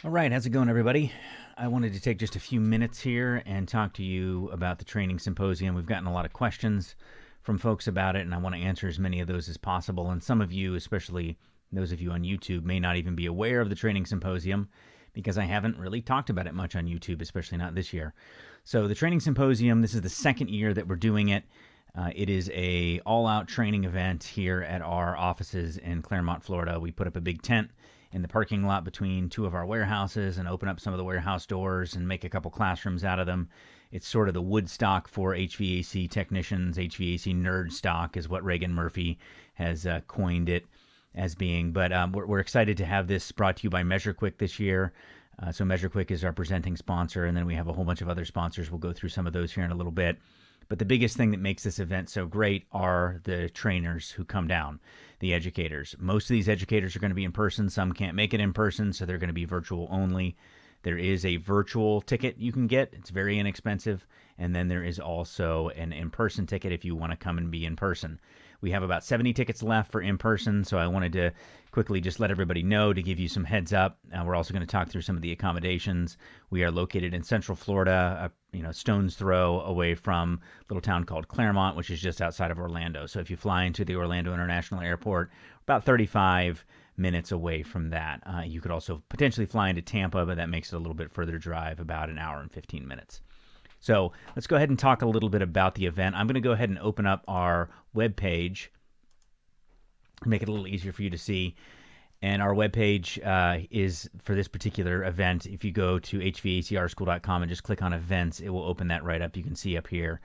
All right, how's it going, everybody? I wanted to take just a few minutes here and talk to you about the Training Symposium. We've gotten a lot of questions from folks about it, and I want to answer as many of those as possible. And some of you, especially those of you on YouTube, may not even be aware of the Training Symposium because I haven't really talked about it much on YouTube, especially not this year. So the Training Symposium, this is the second year that we're doing it. It is a all-out training event here at our offices in Claremont, Florida. We put up a big tent in the parking lot between two of our warehouses and open up some of the warehouse doors and make a couple classrooms out of them. It's sort of the Woodstock for HVAC technicians. HVAC nerd stock is what Reagan Murphy has coined it as being. But we're excited to have this brought to you by MeasureQuick this year. So MeasureQuick is our presenting sponsor, and then we have a whole bunch of other sponsors. We'll go through some of those here in a little bit. But the biggest thing that makes this event so great are the trainers who come down, the educators. Most of these educators are going to be in person. Some can't make it in person, so they're going to be virtual only. There is a virtual ticket you can get. It's very inexpensive. And then there is also an in-person ticket if you want to come and be in person. We have about 70 tickets left for in-person, so I wanted to quickly just let everybody know to give you some heads up. We're also going to talk through some of the accommodations. We are located in Central Florida, stone's throw away from a little town called Claremont, which is just outside of Orlando. So if you fly into the Orlando International Airport, about 35 minutes away from that. You could also potentially fly into Tampa, but that makes it a little bit further drive, about an hour and 15 minutes. So let's go ahead and talk a little bit about the event. I'm going to go ahead and open up our webpage, make it a little easier for you to see. And our webpage is for this particular event. If you go to hvacrschool.com and just click on events, it will open that right up. You can see up here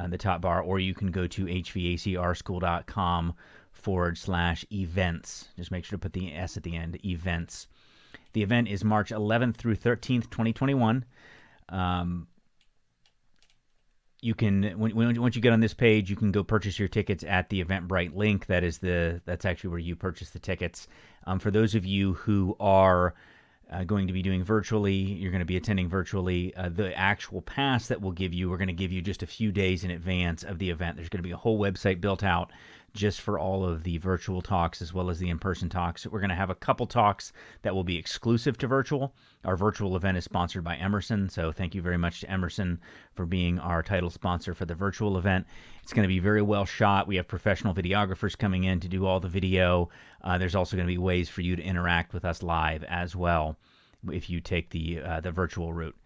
in the top bar, or you can go to hvacrschool.com/events. Just make sure to put the S at the end, events. The event is March 11th through 13th, 2021. You can, once you get on this page, you can go purchase your tickets at the Eventbrite link. That's actually where you purchase the tickets. For those of you who are going to be doing virtually, you're going to be attending virtually, the actual pass that we're going to give you just a few days in advance of the event. There's going to be a whole website built out just for all of the virtual talks as well as the in-person talks. We're going to have a couple talks that will be exclusive to virtual. Our virtual event is sponsored by Emerson, so thank you very much to Emerson for being our title sponsor for the virtual event. It's going to be very well shot. We have professional videographers coming in to do all the video. There's also going to be ways for you to interact with us live as well if you take the virtual route.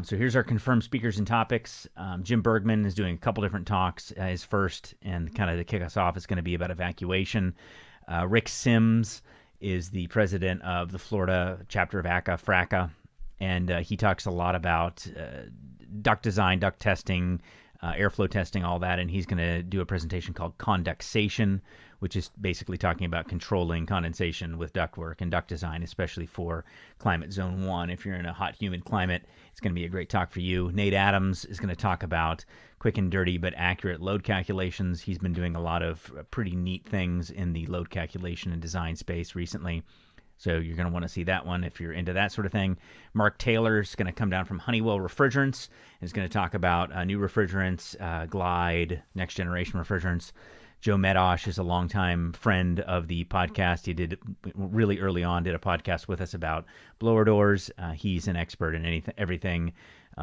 So here's our confirmed speakers and topics. Jim Bergman is doing a couple different talks. His first and kind of to kick us off is going to be about evacuation. Rick Sims is the president of the Florida chapter of HVACR, and he talks a lot about duct design, duct testing, airflow testing, all that, and he's going to do a presentation called condensation, which is basically talking about controlling condensation with ductwork and duct design, especially for climate zone 1. If you're in a hot, humid climate, it's going to be a great talk for you. Nate Adams is going to talk about quick and dirty but accurate load calculations. He's been doing a lot of pretty neat things in the load calculation and design space recently. So you're going to want to see that one if you're into that sort of thing. Mark Taylor is going to come down from Honeywell Refrigerants and is going to talk about new refrigerants, Glide, next generation refrigerants. Joe Medosh is a longtime friend of the podcast. He did really early on, did a podcast with us about blower doors. He's an expert in everything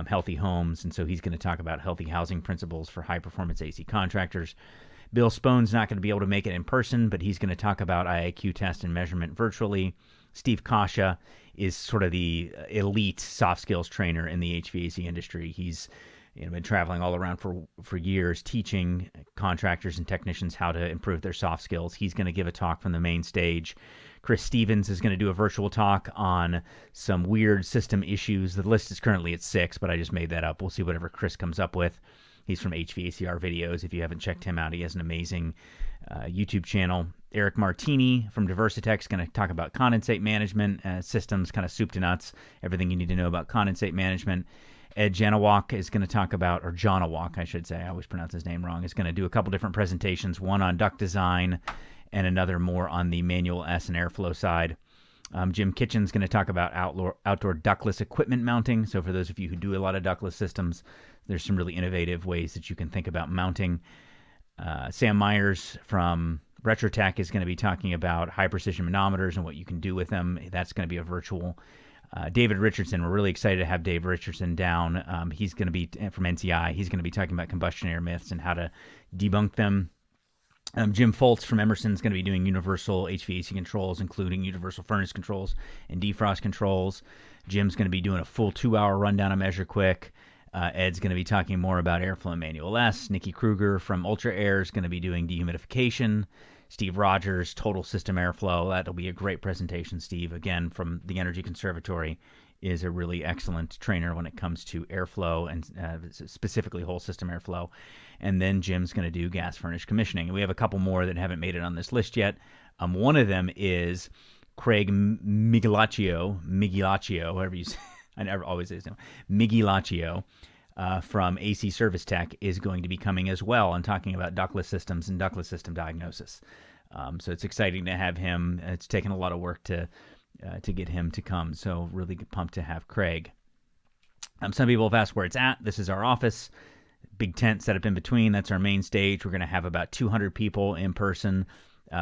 healthy homes, and so he's going to talk about healthy housing principles for high-performance AC contractors. Bill Spone's not going to be able to make it in person, but he's going to talk about IAQ test and measurement virtually. Steve Kasha is sort of the elite soft skills trainer in the HVAC industry. He's been traveling all around for years, teaching contractors and technicians how to improve their soft skills. He's going to give a talk from the main stage. Chris Stevens is going to do a virtual talk on some weird system issues. The list is currently at 6, but I just made that up. We'll see whatever Chris comes up with. He's from HVACR Videos. If you haven't checked him out, he has an amazing YouTube channel. Eric Martini from Diversitech is going to talk about condensate management systems, kind of soup to nuts, everything you need to know about condensate management. Ed Janawak is going to talk about, or Janawak, I should say, I always pronounce his name wrong, is going to do a couple different presentations, one on duct design and another more on the manual S and airflow side. Jim Kitchen's going to talk about outdoor ductless equipment mounting. So for those of you who do a lot of ductless systems, there's some really innovative ways that you can think about mounting. Sam Myers from Retrotech is going to be talking about high precision manometers and what you can do with them. That's going to be a virtual David Richardson, we're really excited to have Dave Richardson down. He's going to be from NCI. He's going to be talking about combustion air myths and how to debunk them. Jim Foltz from Emerson is going to be doing universal HVAC controls, including universal furnace controls and defrost controls. Jim's going to be doing a full 2-hour rundown of Measure Quick. Ed's going to be talking more about airflow and manual S. Nikki Kruger from Ultra Air is going to be doing dehumidification. Steve Rogers, total system airflow. That'll be a great presentation. Steve, again, from the Energy Conservatory, is a really excellent trainer when it comes to airflow and specifically whole system airflow. And then Jim's going to do gas furnace commissioning. And we have a couple more that haven't made it on this list yet. One of them is Craig Migilaccio, however you say. I never always say his name. Migilaccio from AC Service Tech is going to be coming as well and talking about ductless systems and ductless system diagnosis. So it's exciting to have him. It's taken a lot of work to get him to come. So really pumped to have Craig. Some people have asked where it's at. This is our office. Big tent set up in between. That's our main stage. We're going to have about 200 people in person,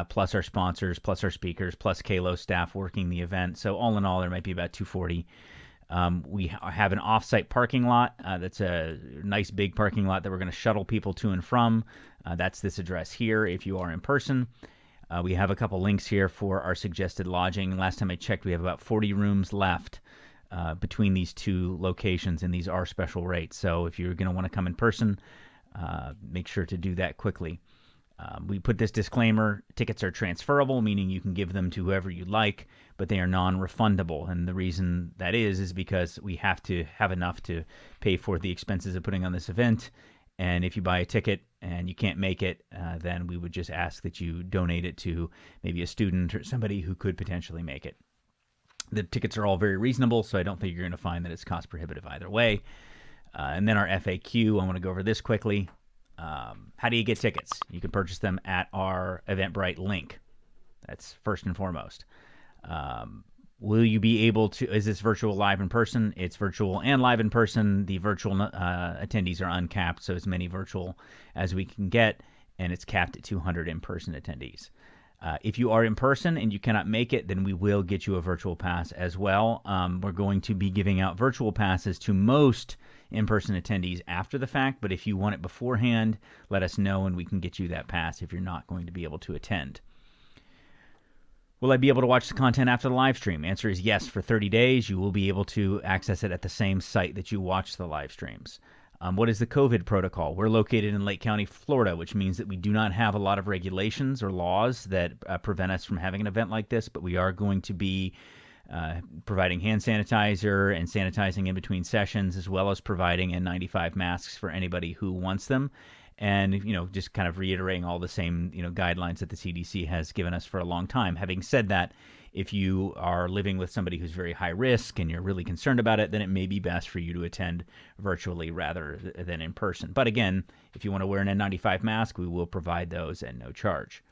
plus our sponsors, plus our speakers, plus Kalo staff working the event. So all in all, there might be about 240. We have an off-site parking lot. That's a nice big parking lot that we're going to shuttle people to and from. That's this address here if you are in person. We have a couple links here for our suggested lodging. Last time I checked, we have about 40 rooms left between these two locations, and these are special rates. So if you're going to want to come in person, make sure to do that quickly. We put this disclaimer: tickets are transferable, meaning you can give them to whoever you like, but they are non-refundable. And the reason that is because we have to have enough to pay for the expenses of putting on this event. And if you buy a ticket and you can't make it, then we would just ask that you donate it to maybe a student or somebody who could potentially make it. The tickets are all very reasonable, so I don't think you're going to find that it's cost prohibitive either way. And then our FAQ, I want to go over this quickly. How do you get tickets? You can purchase them at our Eventbrite link. That's first and foremost. Will you be able to, is this virtual live in person? It's virtual and live in person. The virtual attendees are uncapped, so as many virtual as we can get, and it's capped at 200 in-person attendees. If you are in person and you cannot make it, then we will get you a virtual pass as well. We're going to be giving out virtual passes to most in-person attendees after the fact, but if you want it beforehand, let us know and we can get you that pass if you're not going to be able to attend. Will I be able to watch the content after the live stream? Answer is yes. For 30 days, you will be able to access it at the same site that you watch the live streams. What is the COVID protocol? We're located in Lake County, Florida, which means that we do not have a lot of regulations or laws that prevent us from having an event like this, but we are going to be providing hand sanitizer and sanitizing in between sessions, as well as providing N95 masks for anybody who wants them. And, just kind of reiterating all the same, guidelines that the CDC has given us for a long time. Having said that, if you are living with somebody who's very high risk and you're really concerned about it, then it may be best for you to attend virtually rather than in person. But again, if you want to wear an N95 mask, we will provide those at no charge.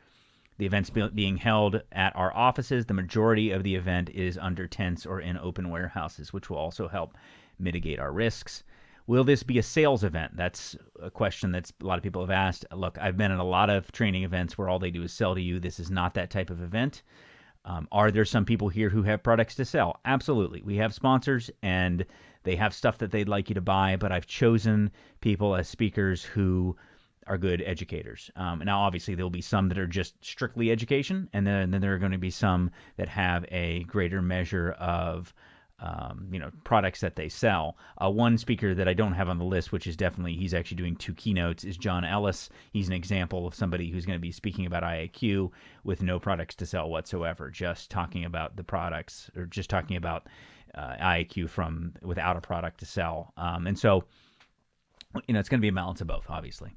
The event's being held at our offices. The majority of the event is under tents or in open warehouses, which will also help mitigate our risks. Will this be a sales event? That's a question that a lot of people have asked. Look, I've been in a lot of training events where all they do is sell to you. This is not that type of event. Are there some people here who have products to sell? Absolutely. We have sponsors and they have stuff that they'd like you to buy, but I've chosen people as speakers who are good educators. Now, obviously, there will be some that are just strictly education, and then there are going to be some that have a greater measure of products that they sell. One speaker that I don't have on the list, which is definitely, he's actually doing 2 keynotes, is John Ellis. He's an example of somebody who's going to be speaking about IAQ with no products to sell whatsoever, just talking about the products, or just talking about IAQ without a product to sell. And so, it's going to be a balance of both, obviously.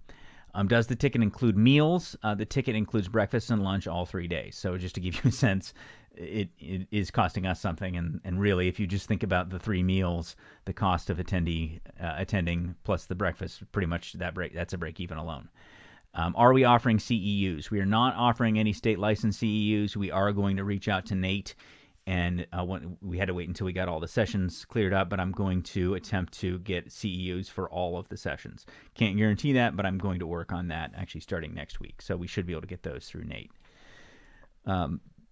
Does the ticket include meals? The ticket includes breakfast and lunch all 3 days. So just to give you a sense, it is costing us something. And really, if you just think about the 3 meals, the cost of attending plus the breakfast, pretty much that's a break even alone. Are we offering CEUs? We are not offering any state licensed CEUs. We are going to reach out to Nate. And we had to wait until we got all the sessions cleared up, but I'm going to attempt to get CEUs for all of the sessions. Can't guarantee that, but I'm going to work on that actually starting next week. So we should be able to get those through Nate.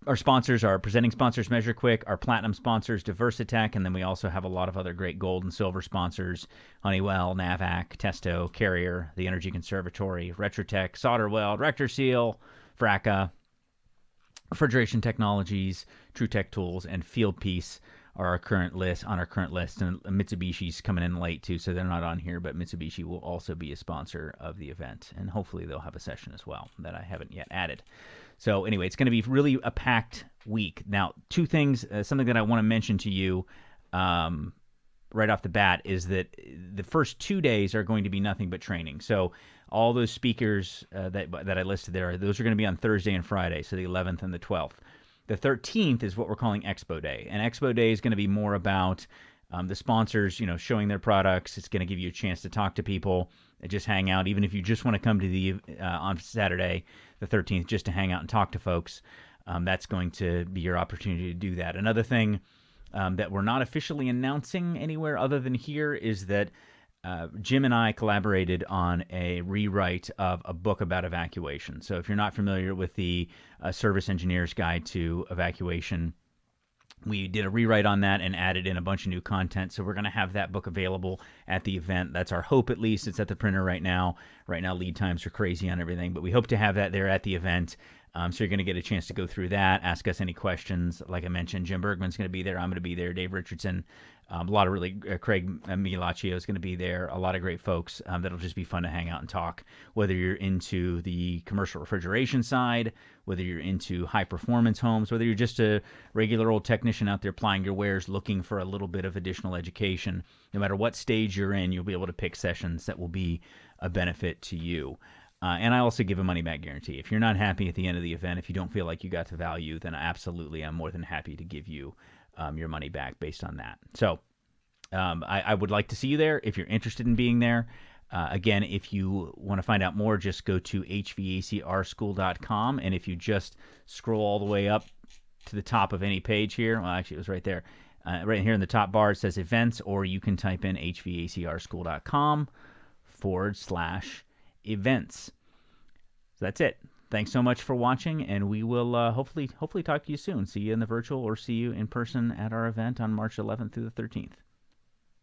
Our sponsors, our presenting sponsors, Measure Quick, our platinum sponsors, Diversitech, and then we also have a lot of other great gold and silver sponsors: Honeywell, Navac, Testo, Carrier, the Energy Conservatory, Retrotech, Solderweld, RectorSeal, Fracca, Refrigeration Technologies, TrueTech Tools, and Fieldpiece are our current list, and Mitsubishi's coming in late too, so they're not on here, but Mitsubishi will also be a sponsor of the event, and hopefully they'll have a session as well that I haven't yet added. So anyway, it's going to be really a packed week. Now, two things, something that I want to mention to you right off the bat is that the first 2 days are going to be nothing but training. So all those speakers that I listed there, those are going to be on Thursday and Friday, so the 11th and the 12th. The 13th is what we're calling Expo Day, and Expo Day is going to be more about the sponsors, showing their products. It's going to give you a chance to talk to people and just hang out, even if you just want to come to the on Saturday, the 13th, just to hang out and talk to folks. That's going to be your opportunity to do that. Another thing that we're not officially announcing anywhere other than here is that Jim and I collaborated on a rewrite of a book about evacuation. So if you're not familiar with the Service Engineer's Guide to Evacuation, we did a rewrite on that and added in a bunch of new content. So we're going to have that book available at the event. That's our hope, at least. It's at the printer right now. Right now, lead times are crazy on everything, but we hope to have that there at the event. So you're going to get a chance to go through that, ask us any questions. Like I mentioned, Jim Bergman's going to be there. I'm going to be there. Dave Richardson. A lot of really, Craig Migliaccio is going to be there. A lot of great folks that'll just be fun to hang out and talk, whether you're into the commercial refrigeration side, whether you're into high-performance homes, whether you're just a regular old technician out there plying your wares looking for a little bit of additional education. No matter what stage you're in, you'll be able to pick sessions that will be a benefit to you. And I also give a money-back guarantee. If you're not happy at the end of the event, if you don't feel like you got the value, then absolutely I'm more than happy to give you your money back based on that. So I would like to see you there if you're interested in being there. Again, if you want to find out more, just go to HVACRschool.com. And if you just scroll all the way up to the top of any page here, well, actually, it was right there. Right here in the top bar, it says events, or you can type in HVACRschool.com/events. So that's it. Thanks so much for watching, and we will hopefully talk to you soon. See you in the virtual or see you in person at our event on March 11th through the 13th.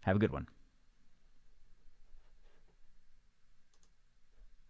Have a good one.